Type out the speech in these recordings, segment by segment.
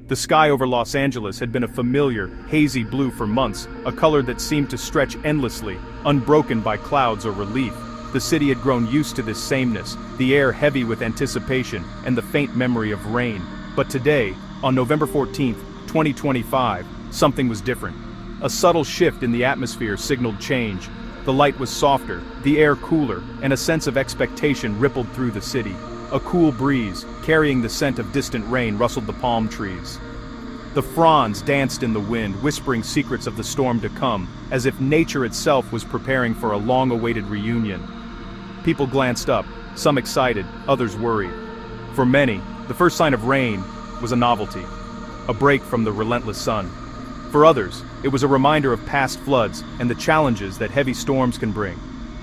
The sky over Los Angeles had been a familiar, hazy blue for months, a color that seemed to stretch endlessly, unbroken by clouds or relief. The city had grown used to this sameness, the air heavy with anticipation and the faint memory of rain. But today, on November 14, 2025, something was different. A subtle shift in the atmosphere signaled change. The light was softer, the air cooler, and a sense of expectation rippled through the city. A cool breeze, carrying the scent of distant rain, rustled the palm trees. The fronds danced in the wind, whispering secrets of the storm to come, as if nature itself was preparing for a long-awaited reunion. People glanced up, some excited, others worried. For many, the first sign of rain was a novelty, a break from the relentless sun. For others, it was a reminder of past floods and the challenges that heavy storms can bring.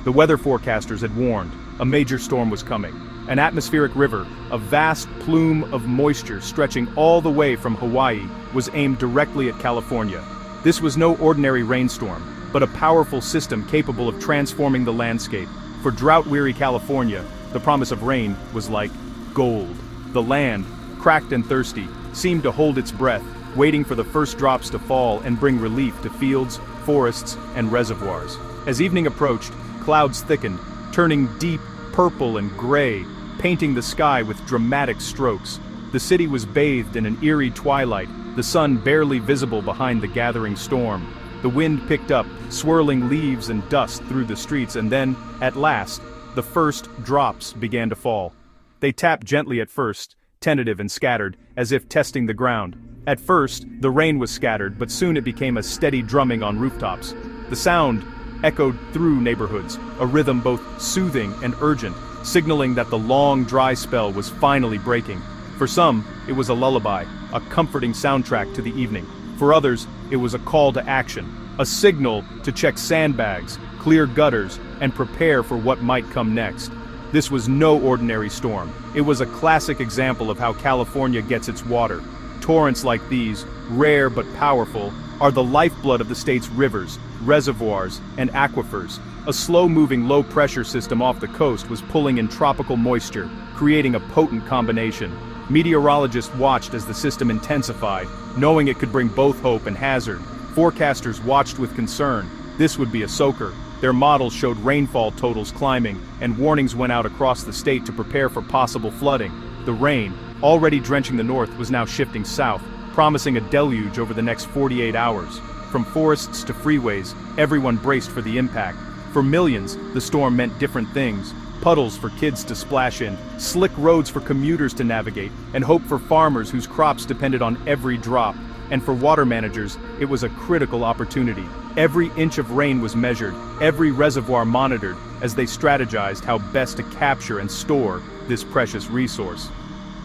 The weather forecasters had warned, a major storm was coming. An atmospheric river, a vast plume of moisture stretching all the way from Hawaii, was aimed directly at California. This was no ordinary rainstorm, but a powerful system capable of transforming the landscape. For drought-weary California, the promise of rain was like gold. The land, cracked and thirsty, seemed to hold its breath, waiting for the first drops to fall and bring relief to fields, forests, and reservoirs. As evening approached, clouds thickened, turning deep purple and gray, painting the sky with dramatic strokes. The city was bathed in an eerie twilight, the sun barely visible behind the gathering storm. The wind picked up, swirling leaves and dust through the streets, and then, at last, the first drops began to fall. They tapped gently at first, tentative and scattered, as if testing the ground. At first, the rain was scattered, but soon it became a steady drumming on rooftops. The sound echoed through neighborhoods, a rhythm both soothing and urgent, signaling that the long, dry spell was finally breaking. For some, it was a lullaby, a comforting soundtrack to the evening. For others, it was a call to action, a signal to check sandbags, clear gutters, and prepare for what might come next. This was no ordinary storm. It was a classic example of how California gets its water. Torrents like these, rare but powerful, are the lifeblood of the state's rivers, reservoirs, and aquifers. A slow-moving low-pressure system off the coast was pulling in tropical moisture, creating a potent combination. Meteorologists watched as the system intensified, knowing it could bring both hope and hazard. Forecasters watched with concern. This would be a soaker. Their models showed rainfall totals climbing, and warnings went out across the state to prepare for possible flooding. The rain, already drenching the north, was now shifting south, promising a deluge over the next 48 hours. From forests to freeways, everyone braced for the impact. For millions, the storm meant different things. Puddles for kids to splash in, slick roads for commuters to navigate, and hope for farmers whose crops depended on every drop. And for water managers, it was a critical opportunity. Every inch of rain was measured, every reservoir monitored, as they strategized how best to capture and store this precious resource.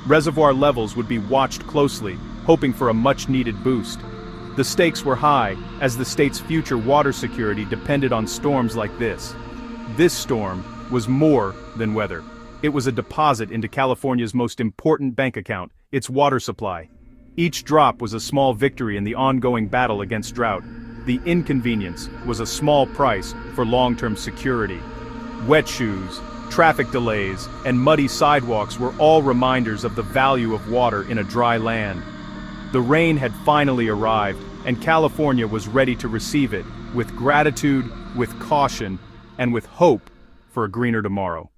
Reservoir levels would be watched closely, hoping for a much-needed boost. The stakes were high, as the state's future water security depended on storms like this. This storm was more than weather. It was a deposit into California's most important bank account, its water supply. Each drop was a small victory in the ongoing battle against drought. The inconvenience was a small price for long-term security. Wet shoes, traffic delays, and muddy sidewalks were all reminders of the value of water in a dry land. The rain had finally arrived, and California was ready to receive it, with gratitude, with caution, and with hope for a greener tomorrow.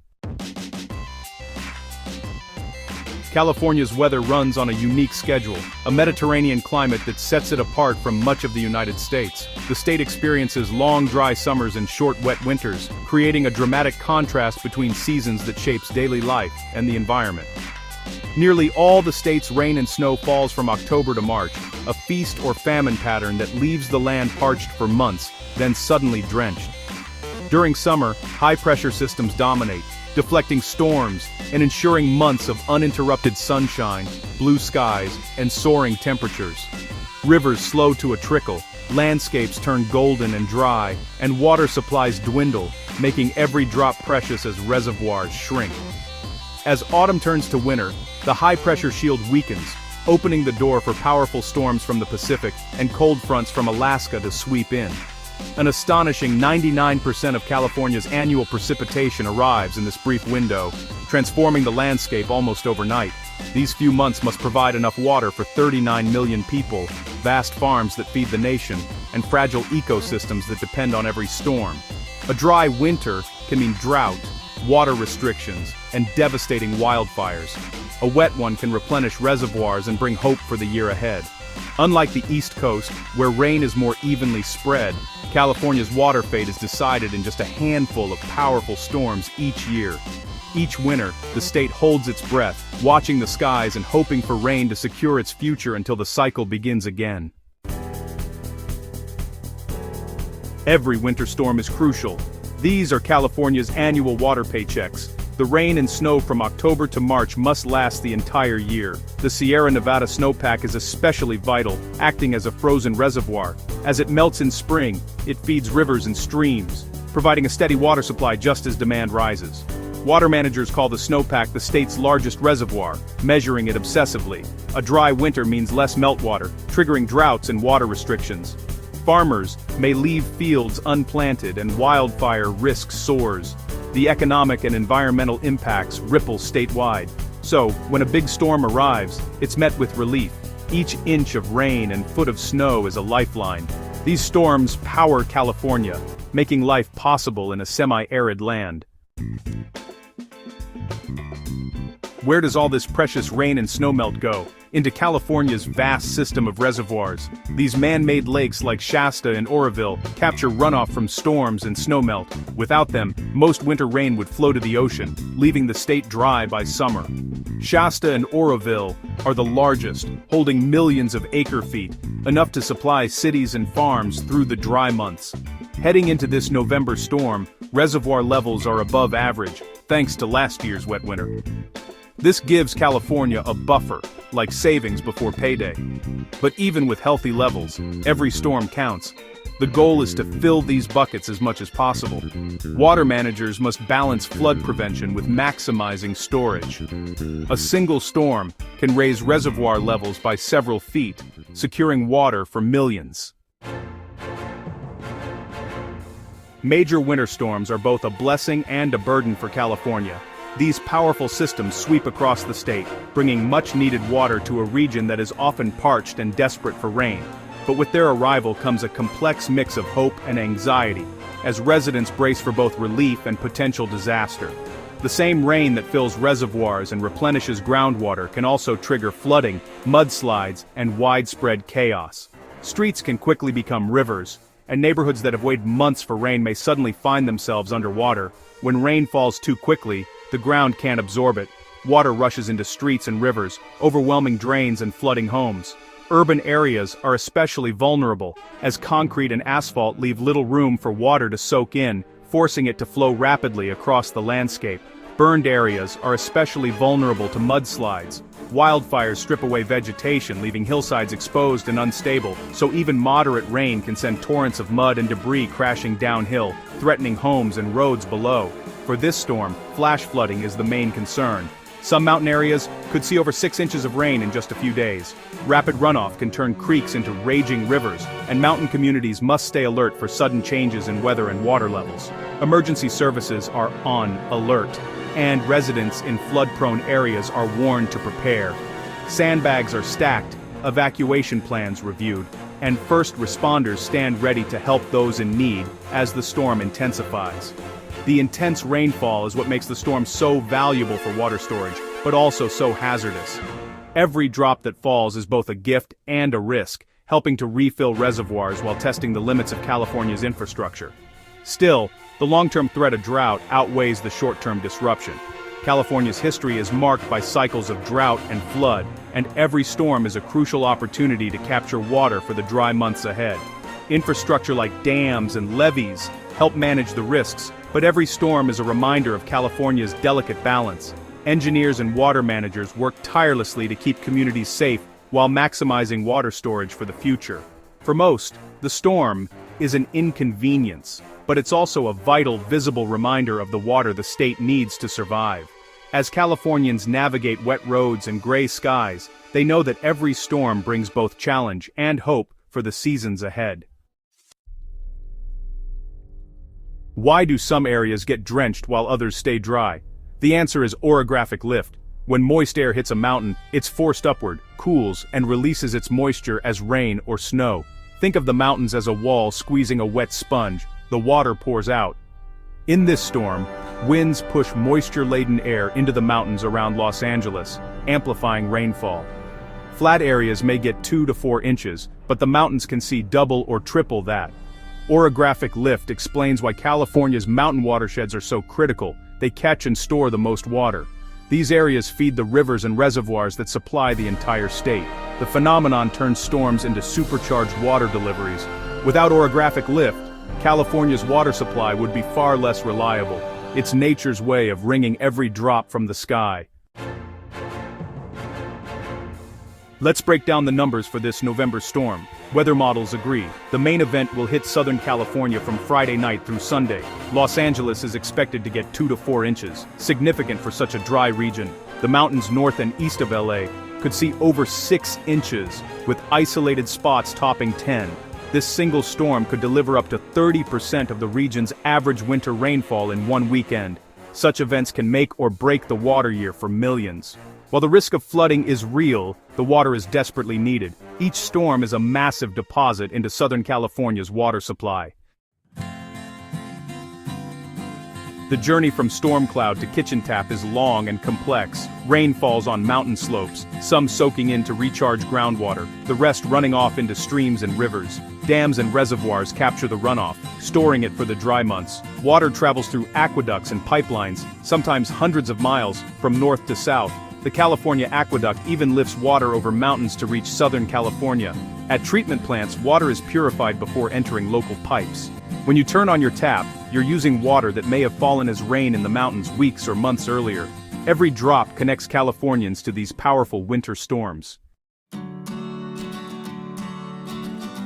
California's weather runs on a unique schedule, a Mediterranean climate that sets it apart from much of the United States. The state experiences long dry summers and short wet winters, creating a dramatic contrast between seasons that shapes daily life and the environment. Nearly all the state's rain and snow falls from October to March, a feast or famine pattern that leaves the land parched for months, then suddenly drenched. During summer, high-pressure systems dominate, deflecting storms and ensuring months of uninterrupted sunshine, blue skies, and soaring temperatures. Rivers slow to a trickle, landscapes turn golden and dry, and water supplies dwindle, making every drop precious as reservoirs shrink. As autumn turns to winter, the high-pressure shield weakens, opening the door for powerful storms from the Pacific and cold fronts from Alaska to sweep in. An astonishing 99% of California's annual precipitation arrives in this brief window, transforming the landscape almost overnight. These few months must provide enough water for 39 million people, vast farms that feed the nation, and fragile ecosystems that depend on every storm. A dry winter can mean drought, water restrictions, and devastating wildfires. A wet one can replenish reservoirs and bring hope for the year ahead. Unlike the East Coast, where rain is more evenly spread, California's water fate is decided in just a handful of powerful storms each year. Each winter, the state holds its breath, watching the skies and hoping for rain to secure its future until the cycle begins again. Every winter storm is crucial. These are California's annual water paychecks. The rain and snow from October to March must last the entire year. The Sierra Nevada snowpack is especially vital, acting as a frozen reservoir. As it melts in spring, it feeds rivers and streams, providing a steady water supply just as demand rises. Water managers call the snowpack the state's largest reservoir, measuring it obsessively. A dry winter means less meltwater, triggering droughts and water restrictions. Farmers may leave fields unplanted and wildfire risk soars. The economic and environmental impacts ripple statewide. So, when a big storm arrives, it's met with relief. Each inch of rain and foot of snow is a lifeline. These storms power California, making life possible in a semi-arid land. Where does all this precious rain and snowmelt go? Into California's vast system of reservoirs. These man-made lakes like Shasta and Oroville capture runoff from storms and snowmelt. Without them, most winter rain would flow to the ocean, leaving the state dry by summer. Shasta and Oroville are the largest, holding millions of acre-feet, enough to supply cities and farms through the dry months. Heading into this November storm, reservoir levels are above average, thanks to last year's wet winter. This gives California a buffer, like savings before payday. But even with healthy levels, every storm counts. The goal is to fill these buckets as much as possible. Water managers must balance flood prevention with maximizing storage. A single storm can raise reservoir levels by several feet, securing water for millions. Major winter storms are both a blessing and a burden for California. These powerful systems sweep across the state, bringing much-needed water to a region that is often parched and desperate for rain. But with their arrival comes a complex mix of hope and anxiety, as residents brace for both relief and potential disaster. The same rain that fills reservoirs and replenishes groundwater can also trigger flooding, mudslides, and widespread chaos. Streets can quickly become rivers, and neighborhoods that have waited months for rain may suddenly find themselves underwater. When rain falls too quickly, the ground can't absorb it. Water rushes into streets and rivers, overwhelming drains and flooding homes. Urban areas are especially vulnerable, as concrete and asphalt leave little room for water to soak in, forcing it to flow rapidly across the landscape. Burned areas are especially vulnerable to mudslides. Wildfires strip away vegetation, leaving hillsides exposed and unstable, so even moderate rain can send torrents of mud and debris crashing downhill, threatening homes and roads below. For this storm, flash flooding is the main concern. Some mountain areas could see over 6 inches of rain in just a few days. Rapid runoff can turn creeks into raging rivers, and mountain communities must stay alert for sudden changes in weather and water levels. Emergency services are on alert, and residents in flood-prone areas are warned to prepare. Sandbags are stacked, evacuation plans reviewed, and first responders stand ready to help those in need as the storm intensifies. The intense rainfall is what makes the storm so valuable for water storage, but also so hazardous. Every drop that falls is both a gift and a risk, helping to refill reservoirs while testing the limits of California's infrastructure. Still, the long-term threat of drought outweighs the short-term disruption. California's history is marked by cycles of drought and flood, and every storm is a crucial opportunity to capture water for the dry months ahead. Infrastructure like dams and levees help manage the risks, but every storm is a reminder of California's delicate balance. Engineers and water managers work tirelessly to keep communities safe while maximizing water storage for the future. For most, the storm is an inconvenience, but it's also a vital, visible reminder of the water the state needs to survive. As Californians navigate wet roads and gray skies, they know that every storm brings both challenge and hope for the seasons ahead. Why do some areas get drenched while others stay dry? The answer is orographic lift. When moist air hits a mountain, it's forced upward, cools, and releases its moisture as rain or snow. Think of the mountains as a wall squeezing a wet sponge. The water pours out. In this storm, winds push moisture-laden air into the mountains around Los Angeles, amplifying rainfall. Flat areas may get 2 to 4 inches, but the mountains can see double or triple that. Orographic lift explains why California's mountain watersheds are so critical. They catch and store the most water. These areas feed the rivers and reservoirs that supply the entire state. The phenomenon turns storms into supercharged water deliveries. Without orographic lift, California's water supply would be far less reliable. It's nature's way of wringing every drop from the sky. Let's break down the numbers for this November storm. Weather models agree. The main event will hit Southern California from Friday night through Sunday. Los Angeles is expected to get 2 to 4 inches, significant for such a dry region. The mountains north and east of LA could see over 6 inches, with isolated spots topping 10. This single storm could deliver up to 30% of the region's average winter rainfall in one weekend. Such events can make or break the water year for millions. While the risk of flooding is real, the water is desperately needed. Each storm is a massive deposit into Southern California's water supply. The journey from storm cloud to kitchen tap is long and complex. Rain falls on mountain slopes, some soaking in to recharge groundwater, the rest running off into streams and rivers. Dams and reservoirs capture the runoff, storing it for the dry months. Water travels through aqueducts and pipelines, sometimes hundreds of miles, from north to south. The California Aqueduct even lifts water over mountains to reach Southern California. At treatment plants, water is purified before entering local pipes. When you turn on your tap, you're using water that may have fallen as rain in the mountains weeks or months earlier. Every drop connects Californians to these powerful winter storms.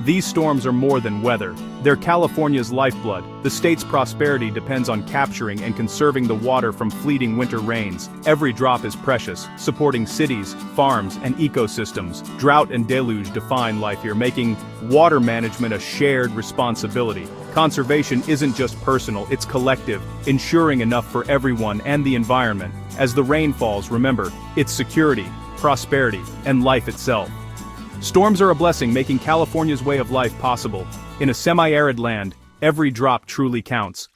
These storms are more than weather. They're California's lifeblood. The state's prosperity depends on capturing and conserving the water from fleeting winter rains. Every drop is precious, supporting cities, farms, and ecosystems. Drought and deluge define life here, making water management a shared responsibility. Conservation isn't just personal, it's collective, ensuring enough for everyone and the environment. As the rain falls, remember, it's security, prosperity, and life itself. Storms are a blessing, making California's way of life possible. In a semi-arid land, every drop truly counts.